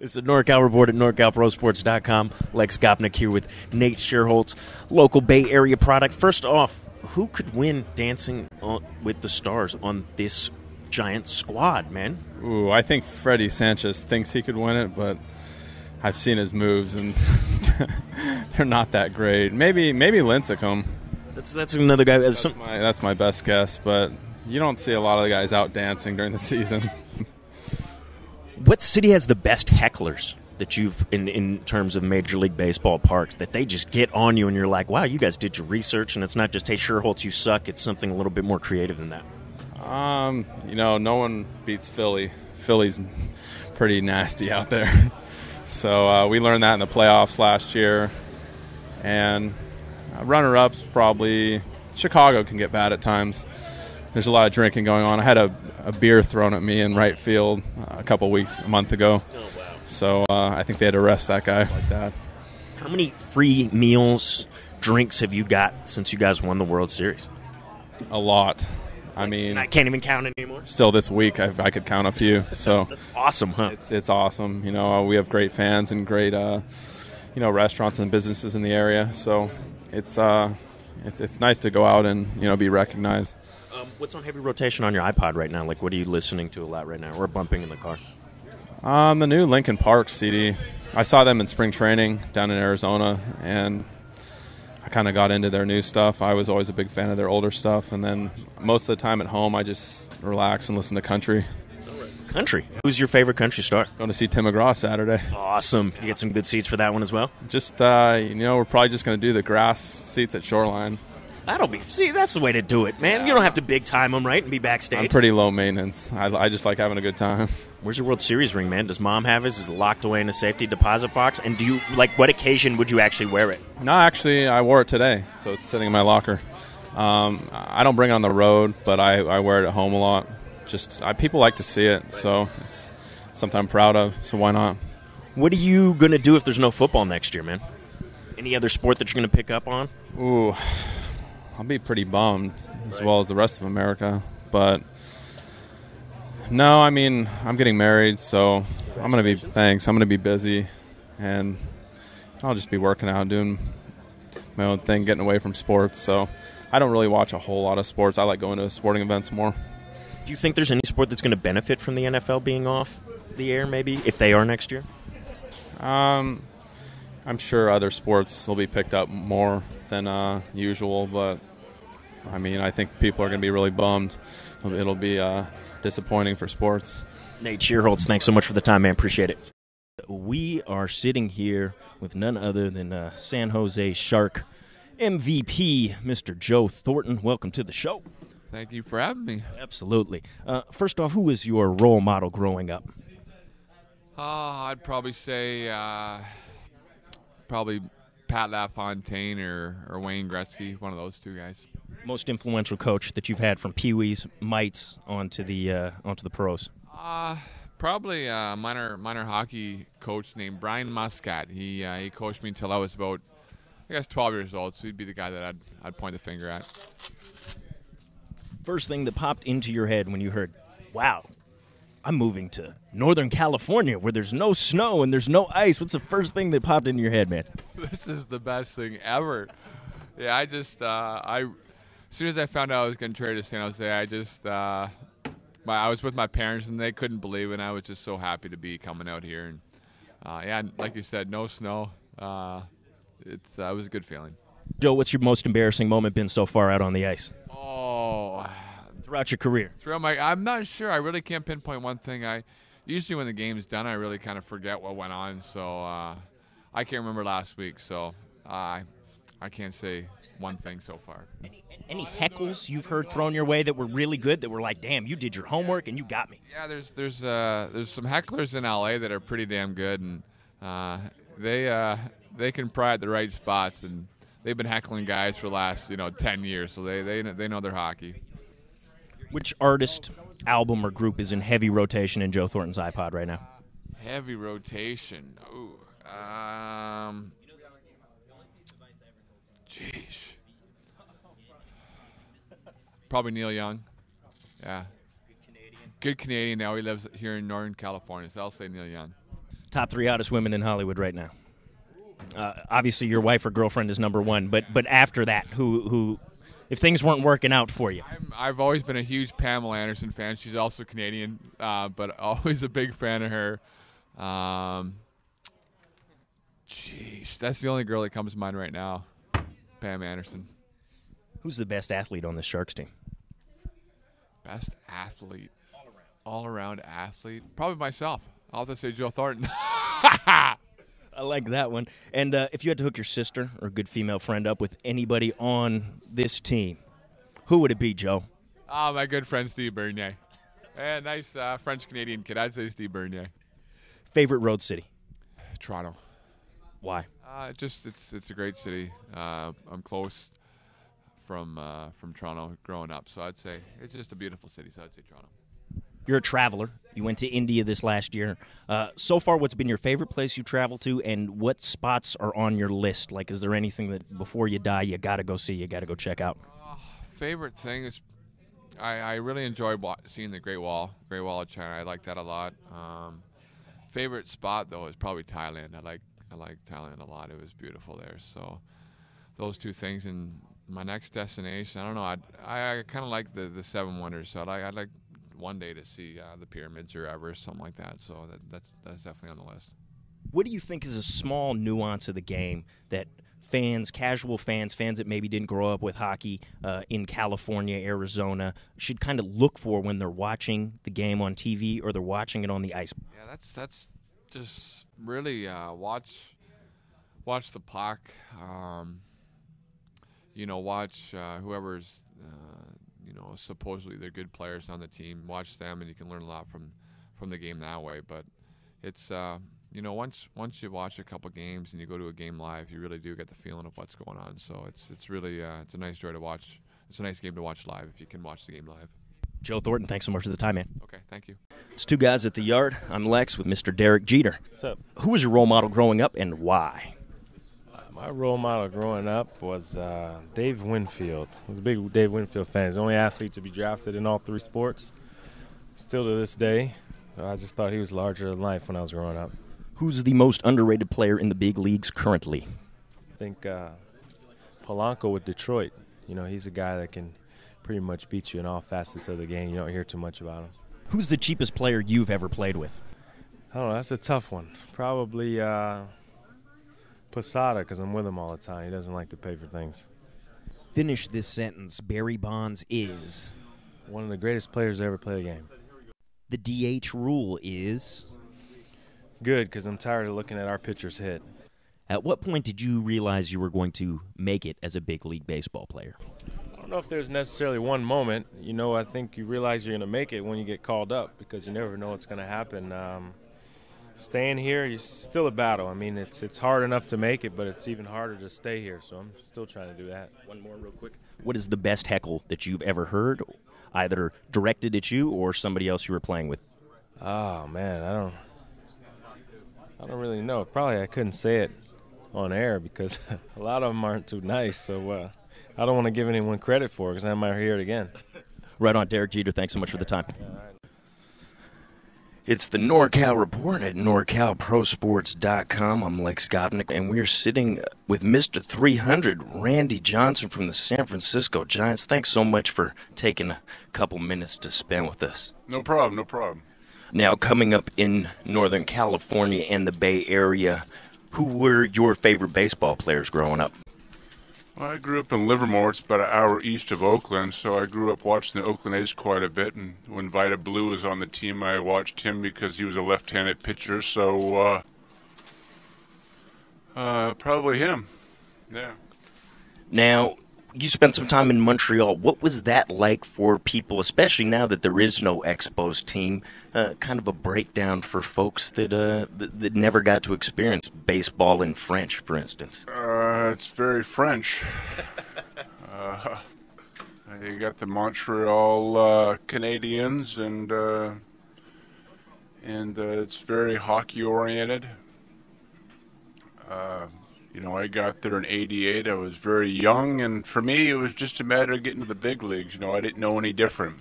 It's the NorCal Report at NorCalProSports.com. Lex Gopnik here with Nate Sherholtz, local Bay Area product. First off, who could win Dancing with the Stars on this giant squad, man? Ooh, I think Freddie Sanchez thinks he could win it, but I've seen his moves, and they're not that great. Maybe Lincecum. That's another guy. That's my best guess, but you don't see a lot of the guys out dancing during the season. What city has the best hecklers that you've in terms of Major League Baseball parks that they just get on you and you're like, wow, you guys did your research, and it's not just, hey, Sherholtz, you suck. It's something a little bit more creative than that. No one beats Philly. Philly's pretty nasty out there. So we learned that in the playoffs last year. And runner-ups, probably Chicago can get bad at times. There's a lot of drinking going on. I had a beer thrown at me in right field a month ago. Oh, wow. So I think they had to arrest that guy like that. How many free meals, drinks have you got since you guys won the World Series? A lot. I mean, and I can't even count anymore. Still this week, I could count a few. So that's awesome, huh? It's awesome. We have great fans and great, restaurants and businesses in the area. So it's nice to go out and be recognized. What's on heavy rotation on your iPod right now? Like, what are you listening to a lot right now, or bumping in the car? The new Linkin Park CD. I saw them in spring training down in Arizona, and I kind of got into their new stuff. I was always a big fan of their older stuff, and then most of the time at home, I just relax and listen to country. Country? Who's your favorite country star? Going to see Tim McGraw Saturday. Awesome. You get some good seats for that one as well? Just, we're probably just going to do the grass seats at Shoreline. That's the way to do it, man. Yeah. You don't have to big time them, right, and be backstage. I'm pretty low maintenance. I just like having a good time. Where's your World Series ring, man? Does Mom have his? Is it locked away in a safety deposit box? And do you, what occasion would you actually wear it? No, actually, I wore it today, so it's sitting in my locker. I don't bring it on the road, but I wear it at home a lot. People like to see it, so it's something I'm proud of, so why not? What are you going to do if there's no football next year, man? Any other sport that you're going to pick up on? Ooh, I'll be pretty bummed, as well as the rest of America. But no, I mean, I'm getting married, so I'm going to be busy, and I'll just be working out, doing my own thing, getting away from sports. So I don't really watch a whole lot of sports. I like going to sporting events more. Do you think there's any sport that's going to benefit from the NFL being off the air, maybe, if they are next year? I'm sure other sports will be picked up more than usual, but I mean, I think people are going to be really bummed. It'll be disappointing for sports. Nate Sherholtz, thanks so much for the time, man. Appreciate it. We are sitting here with none other than San Jose Shark MVP, Mr. Joe Thornton. Welcome to the show. Thank you for having me. Absolutely. First off, who was your role model growing up? I'd probably say probably Pat LaFontaine or Wayne Gretzky, one of those two guys. Most influential coach that you've had from Pee-wees, mites onto the pros? Probably a minor hockey coach named Brian Muscat. He coached me until I was about, 12 years old. So he'd be the guy that I'd point the finger at. First thing that popped into your head when you heard, wow, I'm moving to Northern California where there's no snow and there's no ice. What's the first thing that popped into your head, man? This is the best thing ever. Yeah, as soon as I found out I was getting traded to San Jose, I was with my parents and they couldn't believe it, and I was just so happy to be coming out here. And like you said, no snow. It was a good feeling. Joe, what's your most embarrassing moment been so far out on the ice? Oh, throughout your career? I'm not sure. I really can't pinpoint one thing. Usually when the game's done, I really kind of forget what went on. So I can't remember last week. So I can't say one thing so far. Any heckles you've heard thrown your way that were really good, that were like, damn, you did your homework and you got me? Yeah, there's some hecklers in LA that are pretty damn good, and they can pry at the right spots, and they've been heckling guys for the last 10 years, so they know their hockey. Which artist, album, or group is in heavy rotation in Joe Thornton's iPod right now? Heavy rotation. Ooh. Jeez. Probably Neil Young. Yeah. Good Canadian now. He lives here in Northern California, so I'll say Neil Young. Top 3 hottest women in Hollywood right now. Obviously, your wife or girlfriend is number one, but after that, who if things weren't working out for you? I've always been a huge Pamela Anderson fan. She's also Canadian, but always a big fan of her. Jeez, that's the only girl that comes to mind right now, Pam Anderson. Who's the best athlete on the Sharks team? Best athlete. All-around athlete? Probably myself. I'll have to say Joe Thornton. I like that one. And if you had to hook your sister or a good female friend up with anybody on this team, who would it be, Joe? My good friend Steve Bernier. Nice French-Canadian kid. I'd say Steve Bernier. Favorite road city? Toronto. Why? It's a great city. I'm close from Toronto growing up, so I'd say it's just a beautiful city, so I'd say Toronto. You're a traveler. You went to India this last year. So far, what's been your favorite place you traveled to, and what spots are on your list? Like, is there anything that before you die you got to go see, you got to go check out? Favorite thing is I really enjoy seeing the Great Wall of China. I like that a lot. Favorite spot, though, is probably Thailand. I like Thailand a lot. It was beautiful there. So those two things. And my next destination, I don't know. I kind of like the Seven Wonders. So I'd like one day to see the pyramids or Everest, something like that. So that's definitely on the list. What do you think is a small nuance of the game that casual fans that maybe didn't grow up with hockey in California, Arizona, should kind of look for when they're watching the game on TV or they're watching it on the ice? Yeah, that's just really watch the puck. Watch whoever's supposedly they're good players on the team. Watch them, and you can learn a lot from the game that way. But it's once you watch a couple games and you go to a game live, you really do get the feeling of what's going on. So it's really it's a nice joy to watch. It's a nice game to watch live if you can watch the game live. Joe Thornton, thanks so much for the time, man. Okay, thank you. It's Two Guys at the Yard. I'm Lex with Mr. Derek Jeter. What's up? Who was your role model growing up and why? My role model growing up was Dave Winfield. I was a big Dave Winfield fan. He's the only athlete to be drafted in all 3 sports. Still to this day. I just thought he was larger than life when I was growing up. Who's the most underrated player in the big leagues currently? I think Polanco with Detroit. He's a guy that can pretty much beat you in all facets of the game. You don't hear too much about him. Who's the cheapest player you've ever played with? I don't know. That's a tough one. Probably Posada, because I'm with him all the time. He doesn't like to pay for things. Finish this sentence. Barry Bonds is one of the greatest players to ever play the game. The DH rule is good, because I'm tired of looking at our pitchers hit. At what point did you realize you were going to make it as a big league baseball player? I don't know if there's necessarily one moment. I think you realize you're going to make it when you get called up, because you never know what's going to happen. Staying here is still a battle. I mean, it's hard enough to make it, but it's even harder to stay here, so I'm still trying to do that. One more real quick. What is the best heckle that you've ever heard, either directed at you or somebody else you were playing with? Oh, man, I don't really know. Probably I couldn't say it on air because a lot of them aren't too nice, so I don't want to give anyone credit for it because I might hear it again. Right on, Derek Jeter. Thanks so much for the time. It's the NorCal Report at NorCalProSports.com. I'm Lex Gopnik, and we're sitting with Mr. 300, Randy Johnson from the San Francisco Giants. Thanks so much for taking a couple minutes to spend with us. No problem, no problem. Now, coming up in Northern California and the Bay Area, who were your favorite baseball players growing up? Well, I grew up in Livermore. It's about an hour east of Oakland, so I grew up watching the Oakland A's quite a bit. And when Vida Blue was on the team, I watched him because he was a left-handed pitcher. So probably him. Yeah. Now, you spent some time in Montreal. What was that like for people, especially now that there is no Expos team? Kind of a breakdown for folks that never got to experience baseball in French, for instance. It's very French. You got the Montreal Canadiens, and it's very hockey oriented. I got there in '88. I was very young, and for me, it was just a matter of getting to the big leagues. I didn't know any different.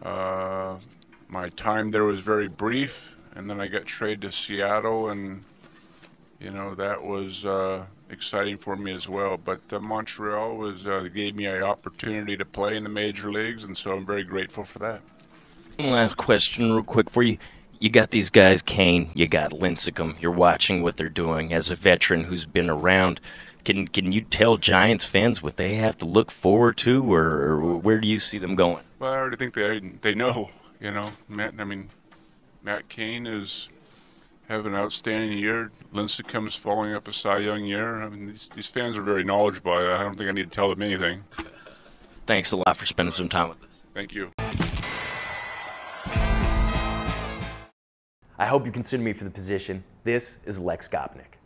My time there was very brief, and then I got traded to Seattle, and that was exciting for me as well. But Montreal gave me an opportunity to play in the major leagues, and so I'm very grateful for that. One last question real quick for you. You got these guys, Kane, you got Lincecum. You're watching what they're doing. As a veteran who's been around, can you tell Giants fans what they have to look forward to, or where do you see them going? Well, I already think they know. Matt Kane is having an outstanding year. Lincecum is following up a Cy Young year. I mean, these fans are very knowledgeable. I don't think I need to tell them anything. Thanks a lot for spending some time with us. Thank you. I hope you consider me for the position. This is Lex Gopnik.